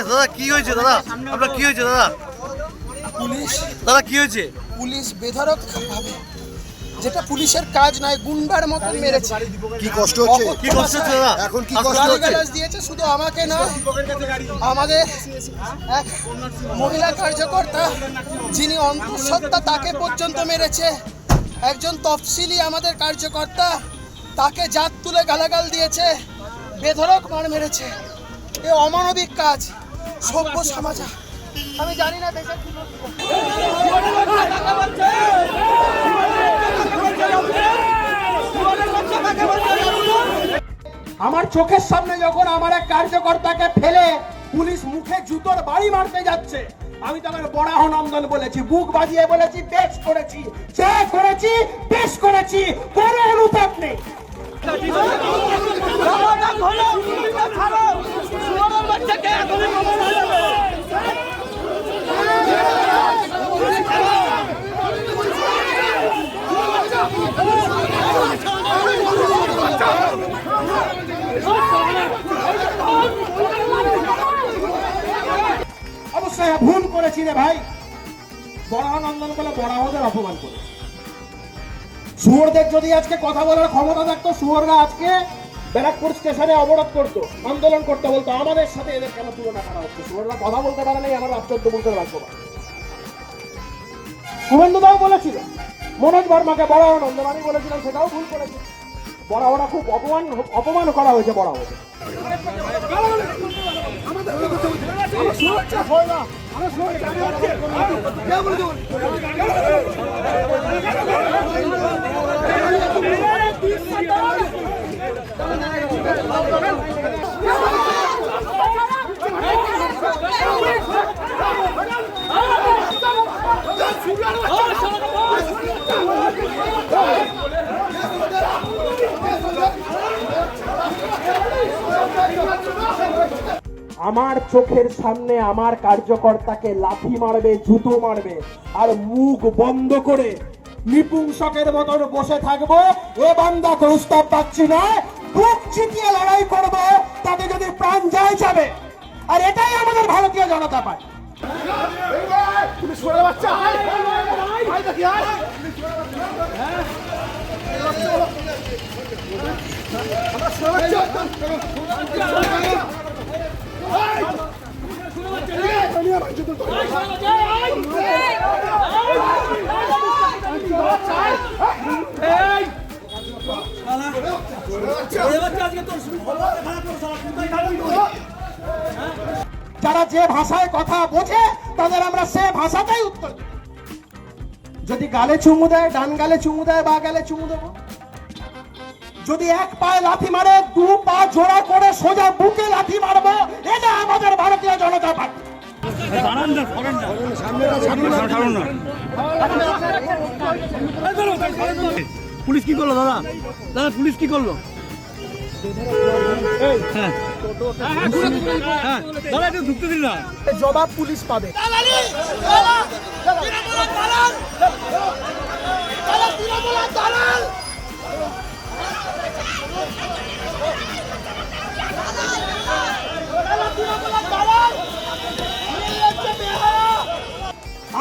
দাদা কি হয়েছে দাদা? আপনার কি হয়েছে দাদা? দাদা কি হয়েছে? পুলিশ বেধড়ক ভাবে, যেটা পুলিশের কাজ নয়, গুন্ডার মতন মেরেছে। কি কষ্ট হচ্ছে? কি কষ্ট হচ্ছে দাদা? এখন কি কষ্ট হচ্ছে? গালাগালাজ দিয়েছে, শুধু আমাকে না, আমাদের এক মহিলা কার্যকর্তা যিনি অন্তঃসত্ত্বা তাকে পর্যন্ত মেরেছে। একজন তফসিলি আমাদের কার্যকর্তা, তাকে জাত তুলে গালাগাল দিয়েছে, বেধড়ক মার মেরেছে। এ অমানবিক কাজ সভ্য সমাজে। আমি জানি না দেশে কি আমার চোখের সামনে যখন আমার এক কার্যকর্তাকে ফেলে পুলিশ মুখে জুতোর বাড়ি মারতে যাচ্ছে, আমি তখন বড়াহ নন্দন বলেছি, বুক বাজিয়ে বলেছি, বেশ করেছি, যা করেছি বেশ করেছি, কোনো অনুতাপ নেই। অবশ্যই ভুল করেছি রে ভাই। বরাহনন্দন বলে বরাহদের অপমান করে। শুয়োরদের যদি আজকে কথা বলার ক্ষমতা থাকতো, শুয়োররা আজকে ব্যারাকপুর স্টেশনে অবরোধ করতো, আন্দোলন করতে বলতো, আমাদের সাথে এদের কেন তুলনা করা হচ্ছে? শুয়োররা কথা বলতে পারে নাই, আমার আশ্চর্য বলতে পারবো না। শুভেন্দুদাও বলেছিল মনোজ বর্মাকে বরাহনন্দন, আমি বলেছিলাম সেটাও ভুল করেছে। বরাহরা খুব অপমান করা হয়েছে বরাহকে। আমার চোখের সামনে আমার কার্যকর্তাকে লাথি মারবে, জুতো মারবে, আর মুখ বন্ধ করে নিপুংসকের মতন বসে থাকবো, এ বান্দা প্রস্তাব পাচ্ছি না। বুক চিতিয়ে লড়াই করবো, তাতে যদি প্রাণ যায় যাবে। আর এটাই আমাদের ভারতীয় জনতা পার্টি। যারা যে ভাষায় কথা বোঝে তাদের আমরা সে ভাষাটাই উত্তর দিই। যদি গালে চুমু দেয়, ডান গালে চুমু দেয়, বা গালে চুমু দেবো। যদি এক পায়ে লাথি মারে, দু পা জোড়া করে সোজা বুকে লাথি মারবো। এটা আমাদের ভারতীয় জনতা পার্টি। পুলিশ কি করলো দাদা? দাদা পুলিশ কি করলো? দাদা একটু ঢুকতে দিন না, জবাব পুলিশ পাবে।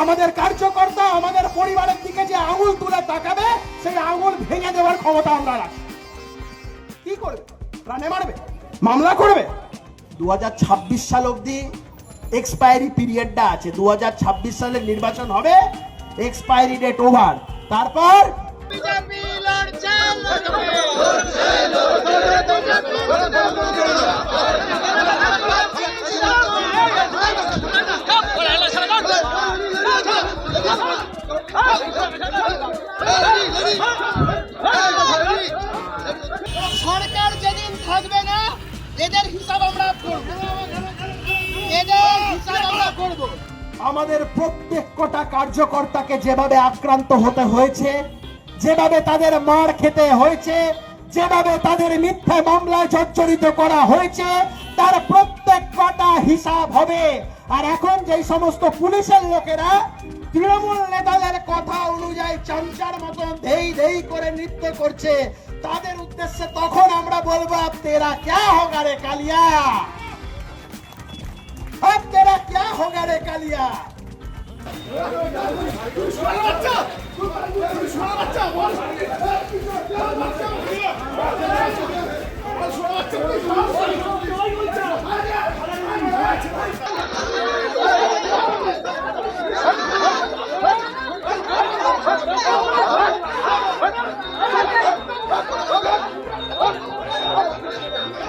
আমাদের কার্যকর্তা আমাদের পরিবারের দিকে যে আঙুল তুলে তাকাবে, সেই আঙুল ভেঙে দেওয়ার ক্ষমতা আমরা রাখি। কি করবে? প্রাণে মারবে, মামলা করবে। 2026 সাল অবধি এক্সপায়ারি পিরিয়ডটা আছে। 2026 সালে নির্বাচন হবে, এক্সপায়ারি ডেট ওভার। তারপর সরকার যেদিন থাকবে না, এদের হিসাব আমরা করব, এদের হিসাব আমরা করব। আমাদের প্রত্যেক কটা কার্যকর্তাকে যেভাবে আক্রান্ত হতে হয়েছে, যেভাবে তাদের মার খেতে হয়েছে, যেভাবে তাদের মিথ্যা মামলায় জর্জরিত করা হয়েছে, তার প্রত্যেক কটা হিসাব হবে। আর এখন যে সমস্ত পুলিশের লোকেরা তৃণমূল নেতাদের কথা অনুযায়ী চামচার মতন ধেই ধেই করে নৃত্য করছে, তাদের উদ্দেশ্যে তখন আমরা বলবো আব তেরা ক্যা হোগা রে কালিয়া, আব তেরা ক্যা হোগা রে কালিয়া। বাচ্চা